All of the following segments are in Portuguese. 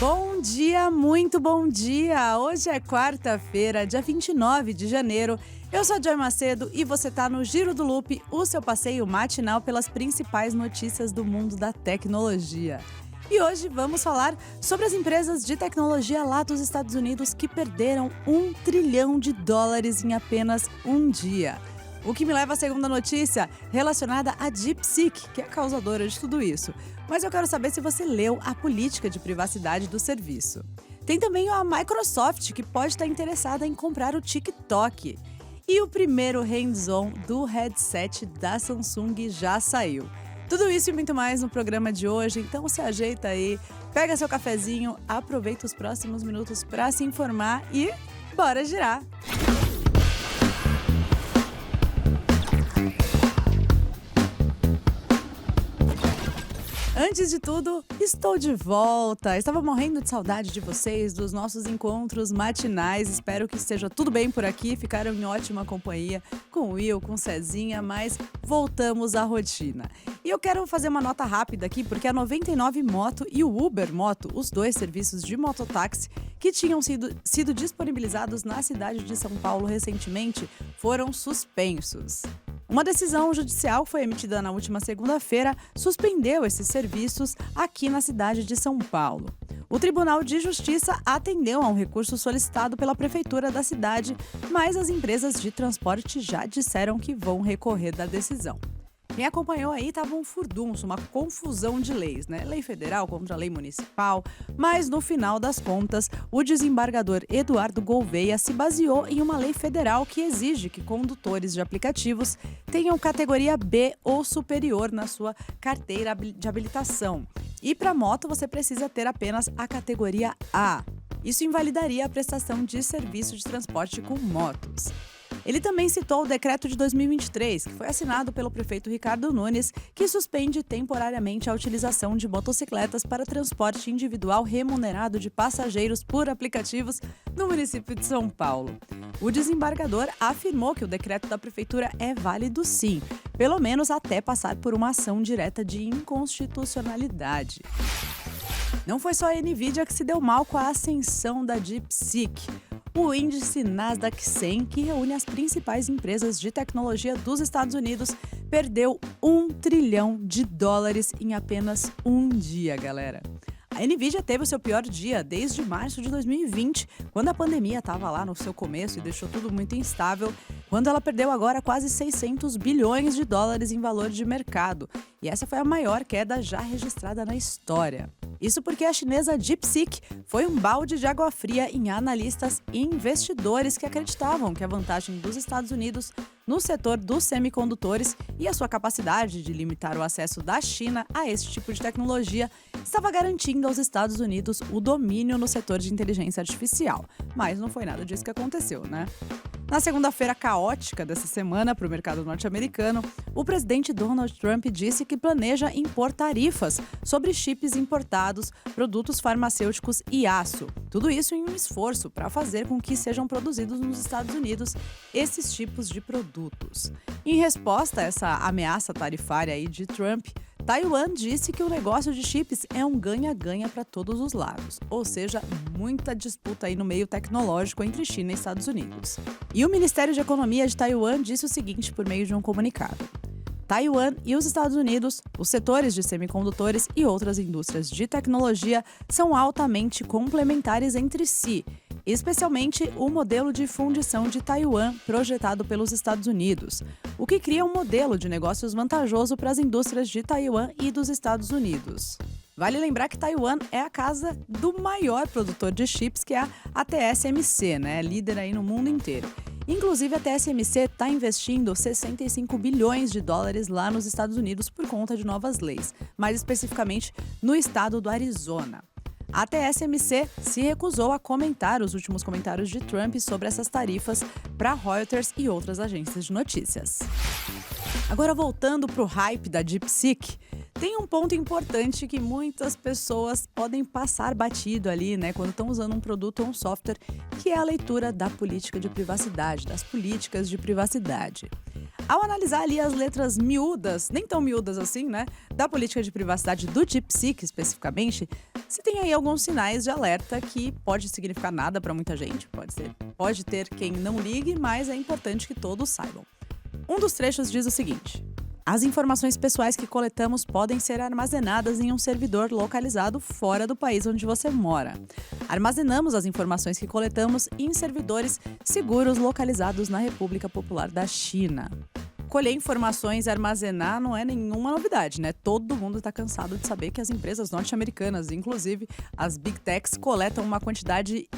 Bom dia, muito bom dia! Hoje é quarta-feira, dia 29 de janeiro. Eu sou a Joy Macedo e você tá no Giro do Loop, o seu passeio matinal pelas principais notícias do mundo da tecnologia. E hoje vamos falar sobre as empresas de tecnologia lá dos Estados Unidos que perderam $1 trilhão em apenas um dia. O que me leva à segunda notícia, relacionada à DeepSeek, que é a causadora de tudo isso. Mas eu quero saber se você leu a política de privacidade do serviço. Tem também a Microsoft, que pode estar interessada em comprar o TikTok. E o primeiro hands-on do headset da Samsung já saiu. Tudo isso e muito mais no programa de hoje, então se ajeita aí, pega seu cafezinho, aproveita os próximos minutos para se informar e bora girar! Antes de tudo, estou de volta. Estava morrendo de saudade de vocês, dos nossos encontros matinais. Espero que esteja tudo bem por aqui. Ficaram em ótima companhia com o Will, com o Cezinha, mas voltamos à rotina. E eu quero fazer uma nota rápida aqui, porque a 99 Moto e o Uber Moto, os dois serviços de mototáxi que tinham sido disponibilizados na cidade de São Paulo recentemente, foram suspensos. Uma decisão judicial foi emitida na última segunda-feira, suspendeu esses serviços aqui na cidade de São Paulo. O Tribunal de Justiça atendeu a um recurso solicitado pela prefeitura da cidade, mas as empresas de transporte já disseram que vão recorrer da decisão. Quem acompanhou aí estava um furdunço, uma confusão de leis, né? Lei federal contra a lei municipal, mas no final das contas, o desembargador Eduardo Gouveia se baseou em uma lei federal que exige que condutores de aplicativos tenham categoria B ou superior na sua carteira de habilitação. E para moto você precisa ter apenas a categoria A. Isso invalidaria a prestação de serviço de transporte com motos. Ele também citou o decreto de 2023, que foi assinado pelo prefeito Ricardo Nunes, que suspende temporariamente a utilização de motocicletas para transporte individual remunerado de passageiros por aplicativos no município de São Paulo. O desembargador afirmou que o decreto da prefeitura é válido sim, pelo menos até passar por uma ação direta de inconstitucionalidade. Não foi só a Nvidia que se deu mal com a ascensão da DeepSeek. O índice Nasdaq 100, que reúne as principais empresas de tecnologia dos Estados Unidos, perdeu $1 trilhão em apenas um dia, galera. A Nvidia teve o seu pior dia desde março de 2020, quando a pandemia estava lá no seu começo e deixou tudo muito instável, quando ela perdeu agora quase $600 bilhões em valor de mercado. E essa foi a maior queda já registrada na história. Isso porque a chinesa DeepSeek foi um balde de água fria em analistas e investidores que acreditavam que a vantagem dos Estados Unidos no setor dos semicondutores e a sua capacidade de limitar o acesso da China a esse tipo de tecnologia estava garantindo aos Estados Unidos o domínio no setor de inteligência artificial. Mas não foi nada disso que aconteceu, né? Na segunda-feira caótica dessa semana para o mercado norte-americano, o presidente Donald Trump disse que planeja impor tarifas sobre chips importados, produtos farmacêuticos e aço. Tudo isso em um esforço para fazer com que sejam produzidos nos Estados Unidos esses tipos de produtos. Em resposta a essa ameaça tarifária aí de Trump, Taiwan disse que o negócio de chips é um ganha-ganha para todos os lados, ou seja, muita disputa aí no meio tecnológico entre China e Estados Unidos. E o Ministério de Economia de Taiwan disse o seguinte por meio de um comunicado: Taiwan e os Estados Unidos, os setores de semicondutores e outras indústrias de tecnologia são altamente complementares entre si, especialmente o modelo de fundição de Taiwan projetado pelos Estados Unidos, o que cria um modelo de negócios vantajoso para as indústrias de Taiwan e dos Estados Unidos. Vale lembrar que Taiwan é a casa do maior produtor de chips, que é a TSMC, né? Líder aí no mundo inteiro. Inclusive, a TSMC está investindo $65 bilhões lá nos Estados Unidos por conta de novas leis, mais especificamente no estado do Arizona. A TSMC se recusou a comentar os últimos comentários de Trump sobre essas tarifas para Reuters e outras agências de notícias. Agora, voltando para o hype da DeepSeek, tem um ponto importante que muitas pessoas podem passar batido ali, né, quando estão usando um produto ou um software, que é a leitura da política de privacidade, das políticas de privacidade. Ao analisar ali as letras miúdas, nem tão miúdas assim, né, da política de privacidade do DeepSeek especificamente, se tem aí alguns sinais de alerta que pode significar nada para muita gente, pode ter quem não ligue, mas é importante que todos saibam. Um dos trechos diz o seguinte: as informações pessoais que coletamos podem ser armazenadas em um servidor localizado fora do país onde você mora. Armazenamos as informações que coletamos em servidores seguros localizados na República Popular da China. Colher informações e armazenar não é nenhuma novidade, né? Todo mundo está cansado de saber que as empresas norte-americanas, inclusive as Big Techs, coletam uma quantidade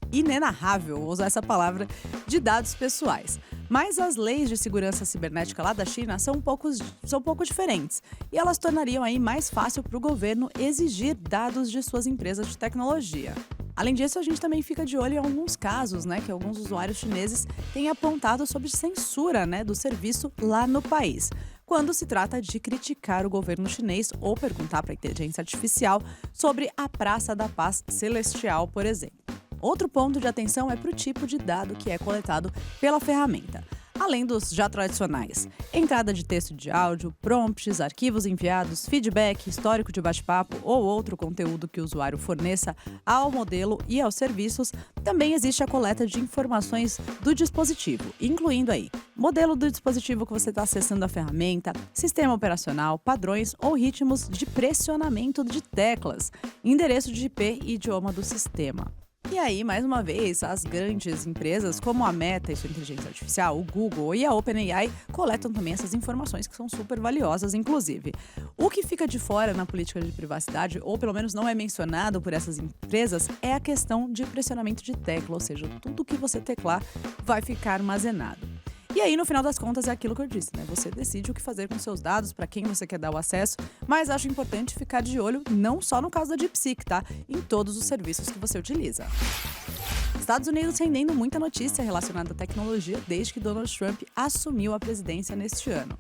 inenarrável, vou usar essa palavra, de dados pessoais. Mas as leis de segurança cibernética lá da China são um pouco diferentes. E elas tornariam aí mais fácil para o governo exigir dados de suas empresas de tecnologia. Além disso, a gente também fica de olho em alguns casos, né, que alguns usuários chineses têm apontado sobre censura, né, do serviço lá no país, quando se trata de criticar o governo chinês ou perguntar para a inteligência artificial sobre a Praça da Paz Celestial, por exemplo. Outro ponto de atenção é para o tipo de dado que é coletado pela ferramenta. Além dos já tradicionais, entrada de texto de áudio, prompts, arquivos enviados, feedback, histórico de bate-papo ou outro conteúdo que o usuário forneça ao modelo e aos serviços, também existe a coleta de informações do dispositivo, incluindo aí modelo do dispositivo que você está acessando a ferramenta, sistema operacional, padrões ou ritmos de pressionamento de teclas, endereço de IP e idioma do sistema. E aí, mais uma vez, as grandes empresas como a Meta e sua inteligência artificial, o Google e a OpenAI coletam também essas informações que são super valiosas, inclusive. O que fica de fora na política de privacidade, ou pelo menos não é mencionado por essas empresas, é a questão de pressionamento de tecla, ou seja, tudo que você teclar vai ficar armazenado. E aí, no final das contas, é aquilo que eu disse, né? Você decide o que fazer com seus dados, para quem você quer dar o acesso, mas acho importante ficar de olho não só no caso da DeepSeek, tá? Em todos os serviços que você utiliza. Estados Unidos rendendo muita notícia relacionada à tecnologia desde que Donald Trump assumiu a presidência neste ano.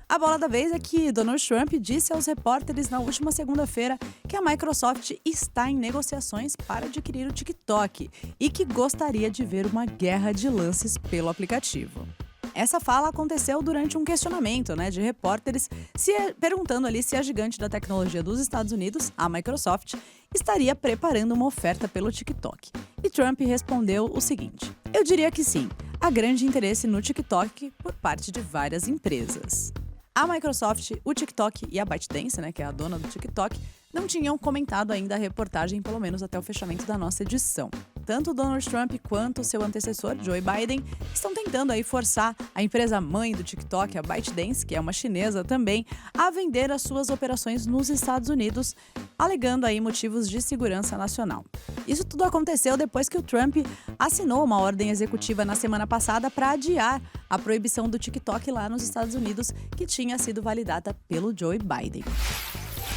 A bola da vez é que Donald Trump disse aos repórteres na última segunda-feira que a Microsoft está em negociações para adquirir o TikTok e que gostaria de ver uma guerra de lances pelo aplicativo. Essa fala aconteceu durante um questionamento, né, de repórteres perguntando ali se a gigante da tecnologia dos Estados Unidos, a Microsoft, estaria preparando uma oferta pelo TikTok. E Trump respondeu o seguinte: eu diria que sim, há grande interesse no TikTok por parte de várias empresas. A Microsoft, o TikTok e a ByteDance, né, que é a dona do TikTok, não tinham comentado ainda a reportagem, pelo menos até o fechamento da nossa edição. Tanto Donald Trump quanto seu antecessor, Joe Biden, estão tentando aí forçar a empresa mãe do TikTok, a ByteDance, que é uma chinesa também, a vender as suas operações nos Estados Unidos, alegando aí motivos de segurança nacional. Isso tudo aconteceu depois que o Trump assinou uma ordem executiva na semana passada para adiar a proibição do TikTok lá nos Estados Unidos, que tinha sido validada pelo Joe Biden.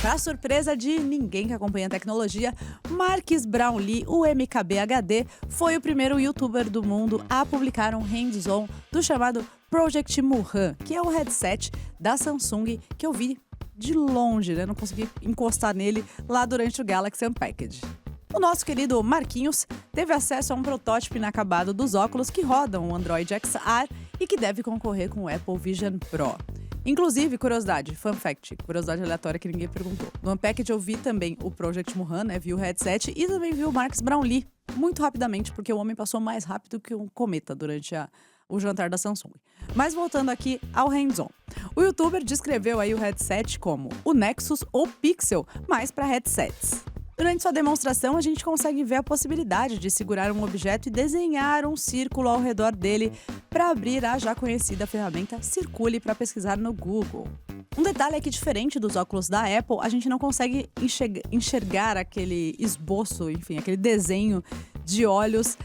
Para surpresa de ninguém que acompanha a tecnologia, Marques Brownlee, o MKBHD, foi o primeiro youtuber do mundo a publicar um hands-on do chamado Project Muhan, que é o headset da Samsung que eu vi de longe, né? Não consegui encostar nele lá durante o Galaxy Unpacked. O nosso querido Marquinhos teve acesso a um protótipo inacabado dos óculos que rodam o Android XR e que deve concorrer com o Apple Vision Pro. Inclusive, curiosidade, fun fact, curiosidade aleatória que ninguém perguntou. No Unpacked eu vi também o Project Muhan, né, vi o headset e também vi o Marques Brownlee, muito rapidamente, porque o homem passou mais rápido que um cometa durante o jantar da Samsung. Mas voltando aqui ao hands-on. O youtuber descreveu aí o headset como o Nexus ou Pixel, mas para headsets. Durante sua demonstração, a gente consegue ver a possibilidade de segurar um objeto e desenhar um círculo ao redor dele para abrir a já conhecida ferramenta Circule para pesquisar no Google. Um detalhe é que, diferente dos óculos da Apple, a gente não consegue enxergar aquele esboço, enfim, aquele desenho de olhos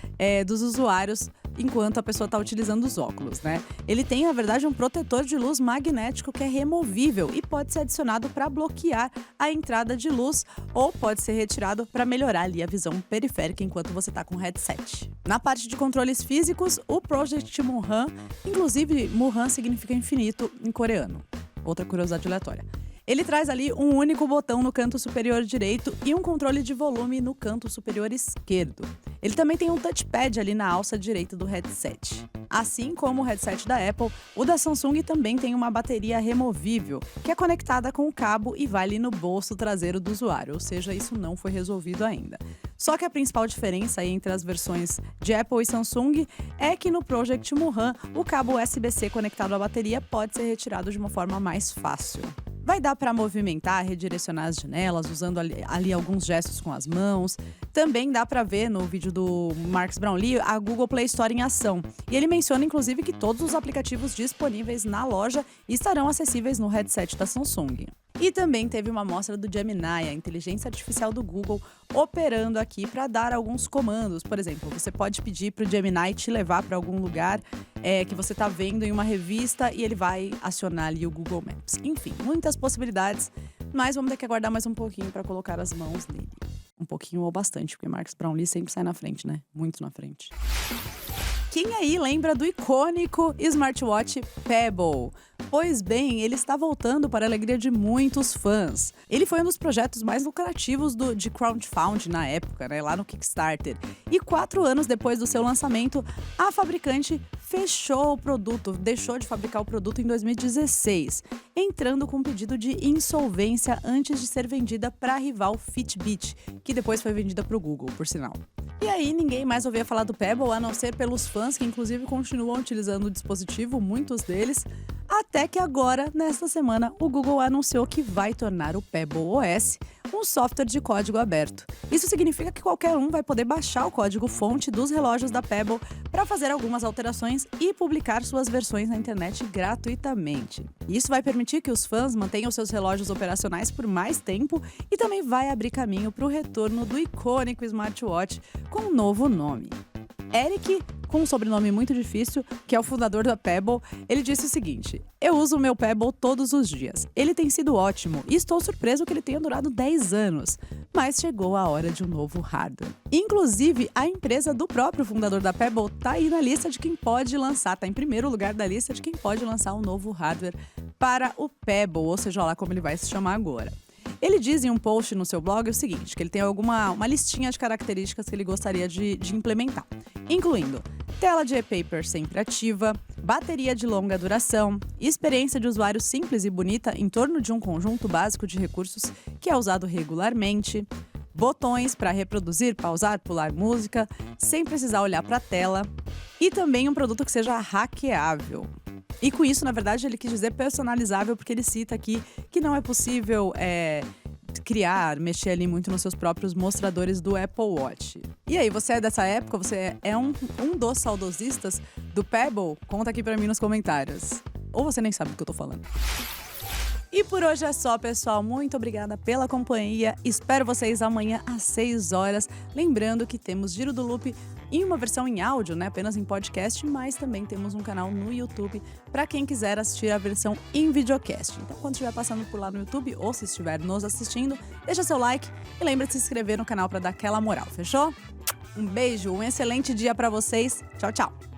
dos usuários enquanto a pessoa está utilizando os óculos, né? Ele tem, na verdade, um protetor de luz magnético que é removível e pode ser adicionado para bloquear a entrada de luz ou pode ser retirado para melhorar ali a visão periférica enquanto você está com o headset. Na parte de controles físicos, o Project Muhan, inclusive Muhan significa infinito em coreano. Outra curiosidade aleatória. Ele traz ali um único botão no canto superior direito e um controle de volume no canto superior esquerdo. Ele também tem um touchpad ali na alça direita do headset. Assim como o headset da Apple, o da Samsung também tem uma bateria removível, que é conectada com o cabo e vai ali no bolso traseiro do usuário, ou seja, isso não foi resolvido ainda. Só que a principal diferença aí entre as versões de Apple e Samsung é que no Project Muhan, o cabo USB-C conectado à bateria pode ser retirado de uma forma mais fácil. Vai dar para movimentar, redirecionar as janelas, usando ali alguns gestos com as mãos. Também dá para ver no vídeo do Marques Brownlee a Google Play Store em ação. E ele menciona, inclusive, que todos os aplicativos disponíveis na loja estarão acessíveis no headset da Samsung. E também teve uma amostra do Gemini, a inteligência artificial do Google, operando aqui para dar alguns comandos. Por exemplo, você pode pedir para o Gemini te levar para algum lugar que você está vendo em uma revista e ele vai acionar ali o Google Maps. Enfim, muitas possibilidades, mas vamos ter que aguardar mais um pouquinho para colocar as mãos nele. Um pouquinho ou bastante, porque Marques Brownlee sempre sai na frente, né? Muito na frente. Quem aí lembra do icônico smartwatch Pebble? Pois bem, ele está voltando para a alegria de muitos fãs. Ele foi um dos projetos mais lucrativos de crowdfunding na época, né, lá no Kickstarter. E 4 anos depois do seu lançamento, a fabricante fechou o produto, deixou de fabricar o produto em 2016, entrando com um pedido de insolvência antes de ser vendida para a rival Fitbit, que depois foi vendida para o Google, por sinal. E aí ninguém mais ouvia falar do Pebble, a não ser pelos fãs que inclusive continuam utilizando o dispositivo, muitos deles, até que agora, nesta semana, o Google anunciou que vai tornar o Pebble OS um software de código aberto. Isso significa que qualquer um vai poder baixar o código-fonte dos relógios da Pebble para fazer algumas alterações e publicar suas versões na internet gratuitamente. Isso vai permitir que os fãs mantenham seus relógios operacionais por mais tempo e também vai abrir caminho para o retorno do icônico smartwatch com um novo nome. Eric, com um sobrenome muito difícil, que é o fundador da Pebble, ele disse o seguinte: "Eu uso o meu Pebble todos os dias. Ele tem sido ótimo e estou surpreso que ele tenha durado 10 anos. Mas chegou a hora de um novo hardware." Inclusive, a empresa do próprio fundador da Pebble tá aí na lista de quem pode lançar, tá em primeiro lugar da lista de quem pode lançar um novo hardware para o Pebble, ou seja lá como ele vai se chamar agora. Ele diz em um post no seu blog o seguinte, que ele tem uma listinha de características que ele gostaria de implementar, incluindo tela de e-paper sempre ativa, bateria de longa duração, experiência de usuário simples e bonita em torno de um conjunto básico de recursos que é usado regularmente, botões para reproduzir, pausar, pular música, sem precisar olhar para a tela, e também um produto que seja hackeável. E com isso, na verdade, ele quis dizer personalizável, porque ele cita aqui que não é possível criar, mexer ali muito nos seus próprios mostradores do Apple Watch. E aí, você é dessa época? Você é um dos saudosistas do Pebble? Conta aqui pra mim nos comentários. Ou você nem sabe do que eu tô falando. E por hoje é só, pessoal. Muito obrigada pela companhia. Espero vocês amanhã às 6 horas. Lembrando que temos Giro do Loop em uma versão em áudio, né? Apenas em podcast, mas também temos um canal no YouTube para quem quiser assistir a versão em videocast. Então, quando estiver passando por lá no YouTube ou se estiver nos assistindo, deixa seu like e lembra de se inscrever no canal para dar aquela moral, fechou? Um beijo, um excelente dia para vocês. Tchau, tchau!